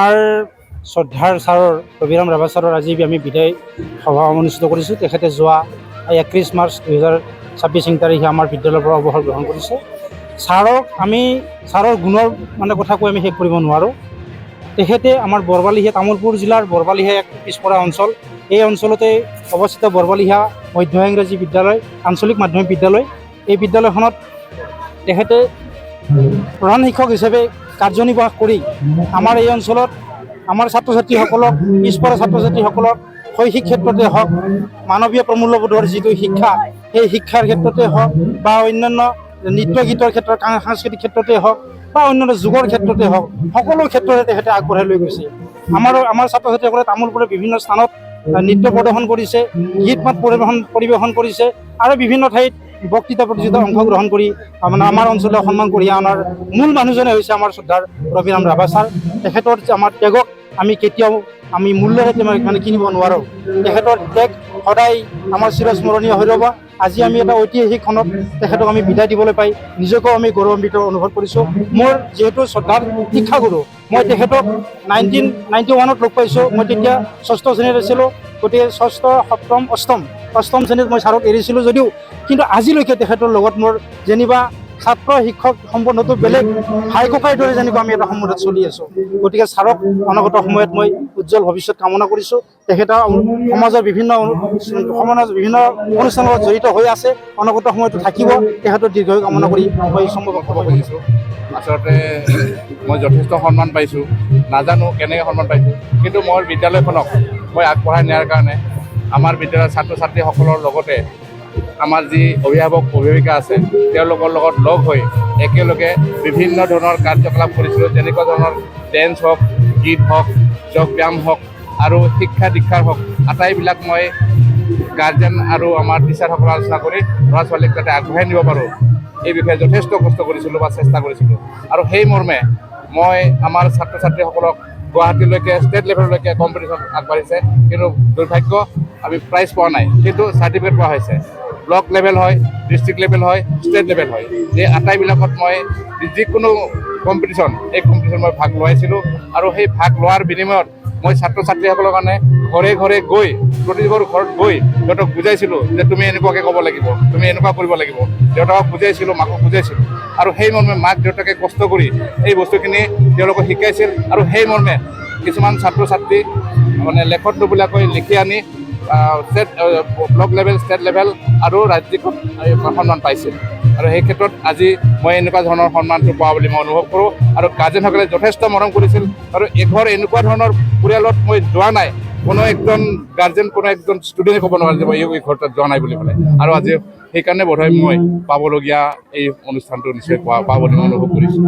আমাৰ শ্ৰদ্ধাৰ ছাৰৰ ৰবিৰাম ৰাভা ছাৰৰ আজি আমি বিদায় সভা অনুষ্ঠিত কৰিছোঁ। তেখেতে যোৱা 31 মাৰ্চ 2026 তাৰিখে আমাৰ বিদ্যালয়ৰ পৰা অৱসৰ গ্ৰহণ কৰিছে। ছাৰৰ গুণৰ কথা কৈ আমি শেষ কৰিব নোৱাৰোঁ। তেখেতে আমাৰ বৰবালিহা তামোলপুৰ জিলাৰ বৰবালিহা এক পিছপৰা অঞ্চল। এই অঞ্চলতে অৱস্থিত বৰবালিহা মধ্য ইংৰাজী বিদ্যালয়, আঞ্চলিক মাধ্যমিক বিদ্যালয়। এই বিদ্যালয়খনত তেখেতে প্ৰধান শিক্ষক হিচাপে কাৰ্যনিৰ্বাহ কৰি আমাৰ এই অঞ্চলত আমাৰ ছাত্ৰ ছাত্ৰীসকলক, পিছপৰা ছাত্ৰ ছাত্ৰীসকলক শৈক্ষিক ক্ষেত্ৰতে হওক, মানৱীয় প্ৰমূল্যবোধৰ যিটো শিক্ষা, সেই শিক্ষাৰ ক্ষেত্ৰতে হওক বা অন্যান্য নৃত্য গীতৰ ক্ষেত্ৰত, সাংস্কৃতিক ক্ষেত্ৰতে হওক বা অন্যান্য যুগৰ ক্ষেত্ৰতে হওক, সকলো ক্ষেত্ৰতে তেখেতে আগবঢ়াই লৈ গৈছে। আমাৰ ছাত্ৰ ছাত্ৰীসকলে তামোলপুৰৰ বিভিন্ন স্থানত নৃত্য প্ৰদৰ্শন কৰিছে, গীত মাত পৰিৱেশন কৰিছে আৰু বিভিন্ন ঠাইত বক্তৃতা প্ৰতিযোগিতাত অংশগ্ৰহণ কৰি আমাৰ অঞ্চলক সন্মান কঢ়িয়াই অনাৰ মূল মানুহজনে হৈছে আমাৰ শ্ৰদ্ধাৰ ৰবিৰাম ৰাভা ছাৰ। তেখেতৰ আমাৰ ত্যাগক আমি কেতিয়াও মূল্যৰে কিনিব নোৱাৰোঁ। তেখেতৰ ত্যাগ সদায় আমাৰ চিৰস্মৰণীয় হৈ ৰ'ব। আজি আমি এটা ঐতিহাসিক ক্ষণত তেখেতক আমি বিদায় দিবলৈ পাই নিজকেও আমি গৌৰৱান্বিত অনুভৱ কৰিছোঁ। মোৰ যিহেতু শ্ৰদ্ধাৰ শিক্ষাগুৰু, মই তেখেতক 1991 লগ পাইছোঁ। মই তেতিয়া 6ষ্ঠ শ্ৰেণীত আছিলোঁ। গতিকে 6ষ্ঠ, 7ম, 8ম শ্ৰেণীত মই ছাৰক এৰিছিলোঁ যদিও কিন্তু আজিলৈকে তেখেতৰ লগত মোৰ যেনিবা ছাত্ৰ শিক্ষক সম্বন্ধটো বেলেগ, ভাই ককাইৰ দৰে যেনিবা আমি এটা সম্বন্ধত চলি আছোঁ। গতিকে ছাৰক অনাগত সময়ত মই উজ্জ্বল ভৱিষ্যত কামনা কৰিছোঁ। তেখেতে সমাজৰ বিভিন্ন অনুষ্ঠানৰ লগত জড়িত হৈ আছে, অনাগত সময়তো থাকিব। তেখেতৰ দীৰ্ঘায়ু কামনা কৰি মই সম্ভৱ ক'ব খুজিছোঁ। আচলতে মই যথেষ্ট সন্মান পাইছোঁ, নাজানো কেনেকৈ সন্মান পাইছোঁ, কিন্তু মোৰ বিদ্যালয়খনক মই আগবঢ়াই নিয়াৰ কাৰণে আমাৰ বিদ্যালয়ৰ ছাত্ৰ ছাত্ৰীসকলৰ লগতে আমাৰ যি অভিভাৱক অভিভাৱিকা আছে তেওঁলোকৰ লগত লগ হৈ একেলগে বিভিন্ন ধৰণৰ কাৰ্যকলাপ কৰিছিলোঁ। যেনেকুৱা ধৰণৰ ডেন্স হওক, গীত হওক, যোগ ব্যায়াম হওক আৰু শিক্ষা দীক্ষাৰ হওক, আটাইবিলাক মই গাৰ্জেন আৰু আমাৰ টিচাৰসকলে আলোচনা কৰি ল'ৰা ছোৱালীক যাতে আগবঢ়াই নিব পাৰোঁ এই বিষয়ে যথেষ্ট কষ্ট কৰিছিলোঁ বা চেষ্টা কৰিছিলোঁ। আৰু সেই মৰ্মে মই আমাৰ ছাত্ৰ ছাত্ৰীসকলক গুৱাহাটীলৈকে ষ্টেট লেভেললৈকে কম্পিটিশ্যন আগবাঢ়িছে, কিন্তু দুৰ্ভাগ্য আমি প্ৰাইজ পোৱা নাই, কিন্তু চাৰ্টিফিকেট পোৱা হৈছে। ব্লক লেভেল হয়, ডিষ্ট্ৰিক্ট লেভেল হয়, ষ্টেট লেভেল হয়। এই আটাইবিলাকত মই যিকোনো কম্পিটিশ্যন, এই কম্পিটিশ্যন মই ভাগ লোৱাইছিলোঁ। আৰু সেই ভাগ লোৱাৰ বিনিময়ত মই ছাত্ৰ ছাত্ৰীসকলৰ কাৰণে ঘৰে ঘৰে গৈ, প্ৰতিঘৰ ঘৰত গৈ সিহঁতক বুজাইছিলোঁ যে তুমি এনেকুৱাকৈ ক'ব লাগিব, তুমি এনেকুৱা কৰিব লাগিব। দেউতাকক বুজাইছিলোঁ, মাকক বুজাইছিলোঁ। আৰু সেই মৰ্মে মাক দেউতাকে কষ্ট কৰি এই বস্তুখিনি তেওঁলোকক শিকাইছিল। আৰু সেই মৰ্মে কিছুমান ছাত্ৰ ছাত্ৰী লেখত নবলীয়াকৈ লিখি আনি ব্লক লেভেল, ষ্টেট লেভেল আৰু ৰাজ্যিক সন্মান পাইছিল। আৰু সেই ক্ষেত্ৰত আজি মই এনেকুৱা ধৰণৰ সন্মানটো পোৱা বুলি মই অনুভৱ কৰোঁ। আৰু গাৰ্জেনসকলে যথেষ্ট মৰম কৰিছিল। আৰু এঘৰ এনেকুৱা ধৰণৰ পৰিয়ালত মই যোৱা নাই, কোনো একজন গাৰ্জেন, কোনো একজন ষ্টুডেণ্টে ক'ব নোৱাৰে যে মই এই ঘৰটোত যোৱা নাই বুলি পেলাই। আৰু আজি সেইকাৰণে বোধহয় মই পাবলগীয়া এই অনুষ্ঠানটো নিশ্চয় পোৱা বুলি মই অনুভৱ কৰিছোঁ।